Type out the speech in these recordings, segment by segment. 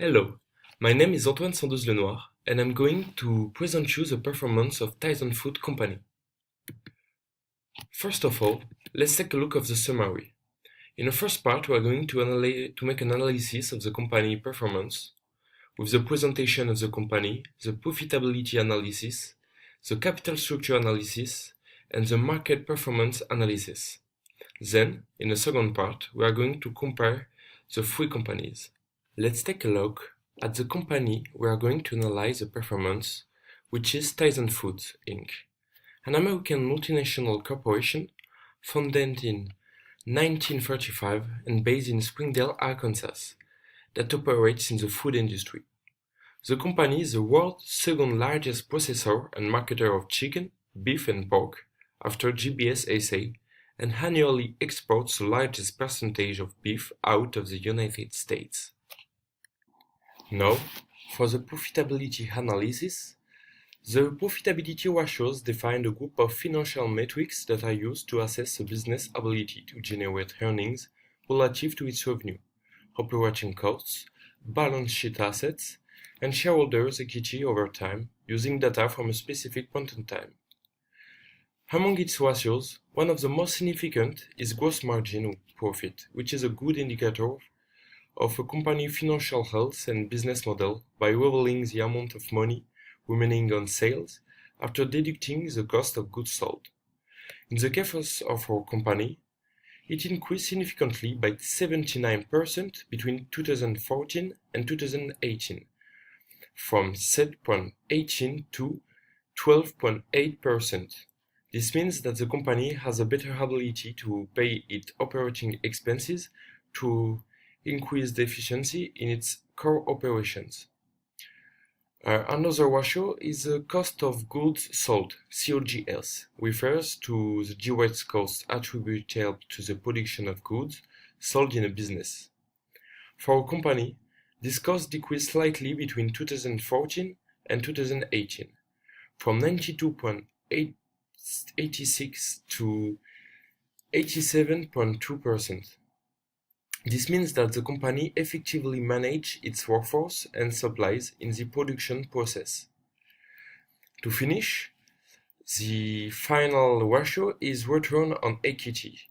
Hello, my name is Antoine Sandoz-Lenoir, and I'm going to present you the performance of Tyson Food Company. First of all, let's take a look at the summary. In the first part, we are going to make an analysis of the company performance, with the presentation of the company, the profitability analysis, the capital structure analysis, and the market performance analysis. Then, in the second part, we are going to compare the three companies. Let's take a look at the company we are going to analyze the performance, which is Tyson Foods, Inc., an American multinational corporation founded in 1935 and based in Springdale, Arkansas, that operates in the food industry. The company is the world's second largest processor and marketer of chicken, beef and pork, after JBS SA, and annually exports the largest percentage of beef out of the United States. Now, for the profitability analysis, the profitability ratios define a group of financial metrics that are used to assess a business' ability to generate earnings relative to its revenue, operating costs, balance sheet assets, and shareholders' equity over time, using data from a specific point in time. Among its ratios, one of the most significant is gross margin profit, which is a good indicator of a company's financial health and business model by revealing the amount of money remaining on sales after deducting the cost of goods sold. In the case of our company, it increased significantly by 79% between 2014 and 2018, from 7.18 to 12.8%. This means that the company has a better ability to pay its operating expenses to increase the efficiency in its core operations. Another ratio is the cost of goods sold, COGS, refers to the direct costs attributable to the production of goods sold in a business. For a company, this cost decreased slightly between 2014 and 2018, from 92.86 to 87.2%. This means that the company effectively manages its workforce and supplies in the production process. To finish, the final ratio is return on equity,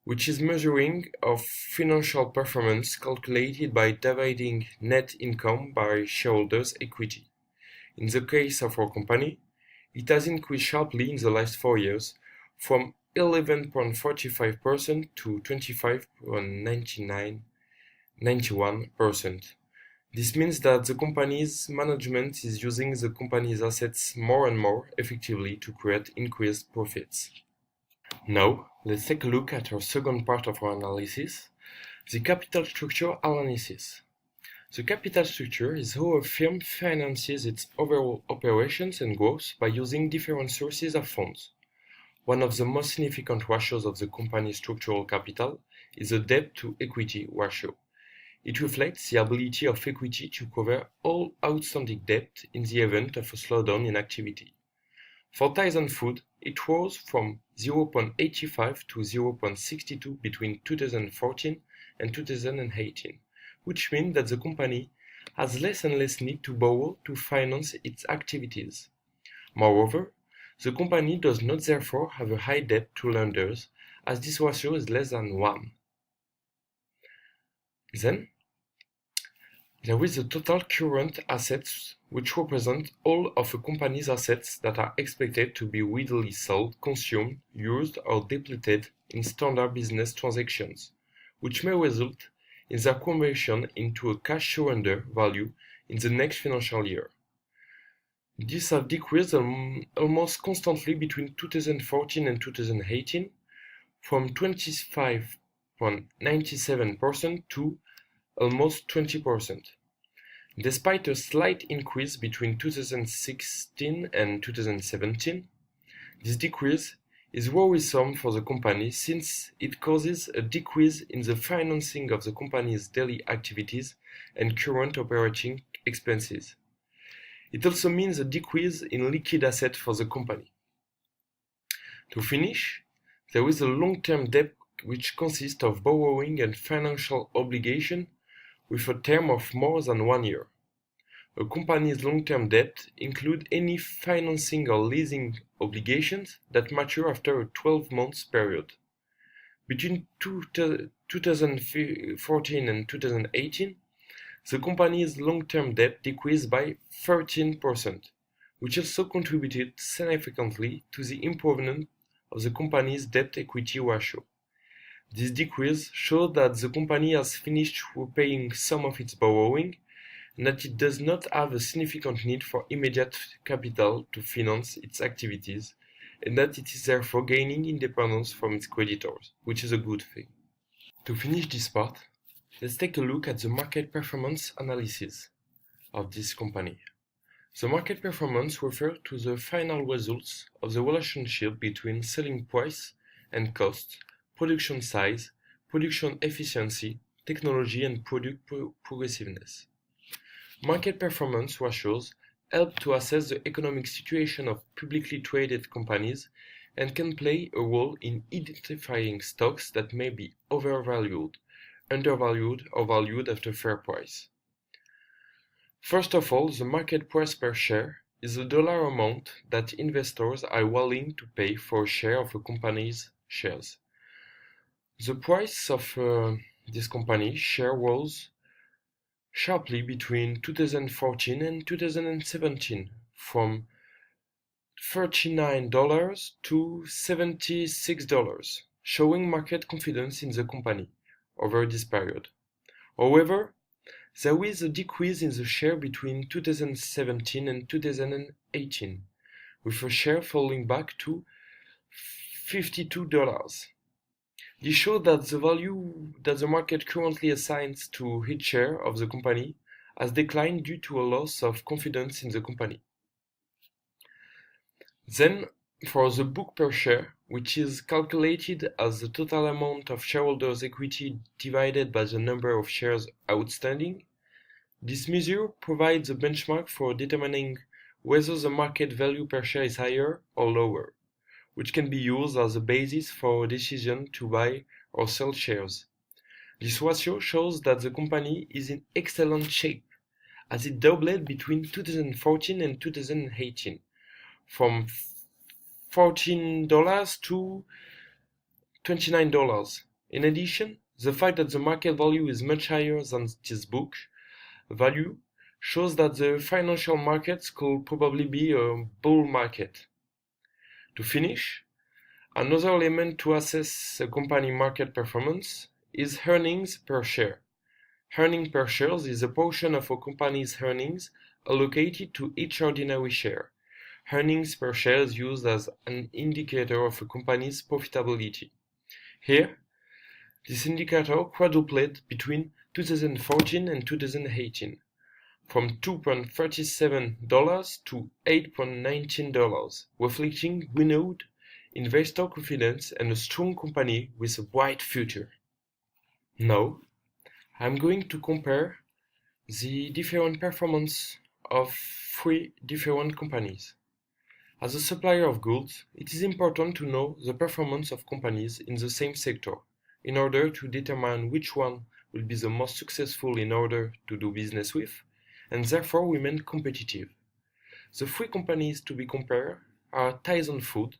which is measuring of financial performance calculated by dividing net income by shareholders' equity. In the case of our company, it has increased sharply in the last 4 years, from 11.45% to 25.91%. This means that the company's management is using the company's assets more and more effectively to create increased profits. Now, let's take a look at our second part of our analysis, the capital structure analysis. The capital structure is how a firm finances its overall operations and growth by using different sources of funds. One of the most significant ratios of the company's structural capital is the debt-to-equity ratio. It reflects the ability of equity to cover all outstanding debt in the event of a slowdown in activity. For Tyson Food, it rose from 0.85 to 0.62 between 2014 and 2018, which means that the company has less and less need to borrow to finance its activities. Moreover, the company does not therefore have a high debt to lenders, as this ratio is less than 1. Then, there is the total current assets, which represent all of a company's assets that are expected to be readily sold, consumed, used, or depleted in standard business transactions, which may result in their conversion into a cash surrender value in the next financial year. These have decreased almost constantly between 2014 and 2018, from 25.97% to almost 20%. Despite a slight increase between 2016 and 2017, this decrease is worrisome for the company since it causes a decrease in the financing of the company's daily activities and current operating expenses. It also means a decrease in liquid assets for the company. To finish, there is a long-term debt which consists of borrowing and financial obligation with a term of more than 1 year. A company's long-term debt includes any financing or leasing obligations that mature after a 12-month period. Between 2014 and 2018, the company's long-term debt decreased by 13%, which also contributed significantly to the improvement of the company's debt-equity ratio. This decrease shows that the company has finished repaying some of its borrowing and that it does not have a significant need for immediate capital to finance its activities, and that it is therefore gaining independence from its creditors, which is a good thing. To finish this part, let's take a look at the market performance analysis of this company. The market performance refers to the final results of the relationship between selling price and cost, production size, production efficiency, technology, and product progressiveness. Market performance ratios help to assess the economic situation of publicly traded companies and can play a role in identifying stocks that may be overvalued, undervalued, or valued at a fair price. First of all, the market price per share is the dollar amount that investors are willing to pay for a share of a company's shares. The price of this company's share rose sharply between 2014 and 2017, from $39 to $76, showing market confidence in the company over this period. However, there is a decrease in the share between 2017 and 2018, with a share falling back to $52. This shows that the value that the market currently assigns to each share of the company has declined due to a loss of confidence in the company. Then, for the book per share, which is calculated as the total amount of shareholders' equity divided by the number of shares outstanding, this measure provides a benchmark for determining whether the market value per share is higher or lower, which can be used as a basis for a decision to buy or sell shares. This ratio shows that the company is in excellent shape, as it doubled between 2014 and 2018, from $14 to $29. In addition, the fact that the market value is much higher than this book value shows that the financial markets could probably be a bull market. To finish, another element to assess a company market performance is earnings per share. Earnings per share is a portion of a company's earnings allocated to each ordinary share. Earnings per share is used as an indicator of a company's profitability. Here, this indicator quadrupled between 2014 and 2018, from $2.37 to $8.19, reflecting renewed investor confidence and a strong company with a bright future. Now, I'm going to compare the different performance of 3 different companies. As a supplier of goods, it is important to know the performance of companies in the same sector in order to determine which one will be the most successful in order to do business with, and therefore remain competitive. The 3 companies to be compared are Tyson Food,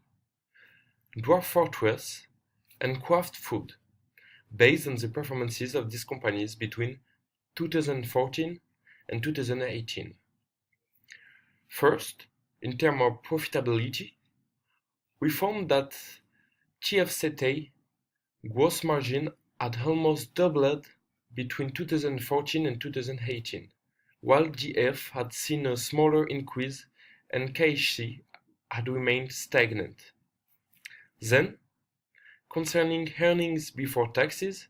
Dwarf Fortress, and Kraft Food, based on the performances of these companies between 2014 and 2018. First, in terms of profitability, we found that TFCT gross margin had almost doubled between 2014 and 2018, while DF had seen a smaller increase and KHC had remained stagnant. Then, concerning earnings before taxes,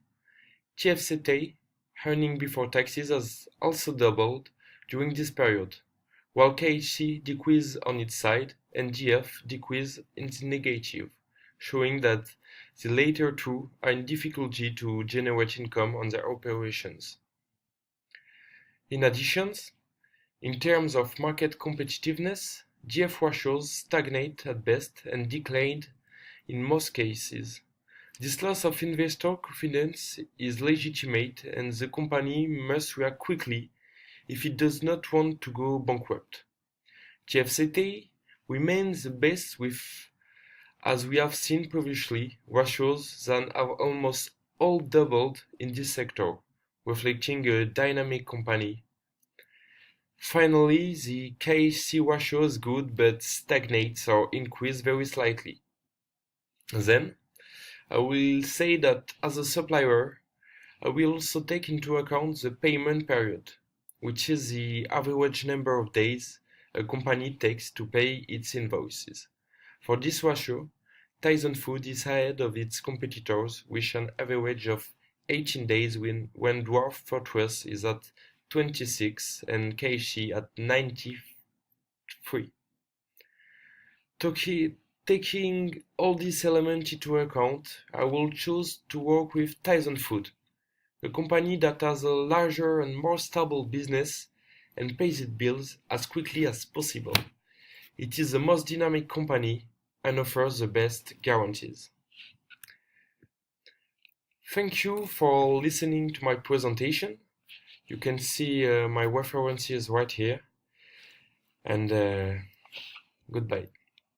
TFCT earnings before taxes has also doubled during this period, while KHC decreased on its side and DF decreased in the negative, showing that the latter two are in difficulty to generate income on their operations. In addition, in terms of market competitiveness, DF ratios stagnate at best and declined in most cases. This loss of investor confidence is legitimate and the company must react quickly if it does not want to go bankrupt. TFCT remains the best with, as we have seen previously, ratios that have almost all doubled in this sector, reflecting a dynamic company. Finally, the KHC ratio is good but stagnates or increases very slightly. Then, I will say that as a supplier, I will also take into account the payment period, which is the average number of days a company takes to pay its invoices. For this ratio, Tyson Food is ahead of its competitors with an average of 18 days when Dwarf Fortress is at 26 and KFC at 93. Taking all these elements into account, I will choose to work with Tyson Food, a company that has a larger and more stable business and pays its bills as quickly as possible. It is the most dynamic company and offers the best guarantees. Thank you for listening to my presentation. You can see my references right here. And goodbye.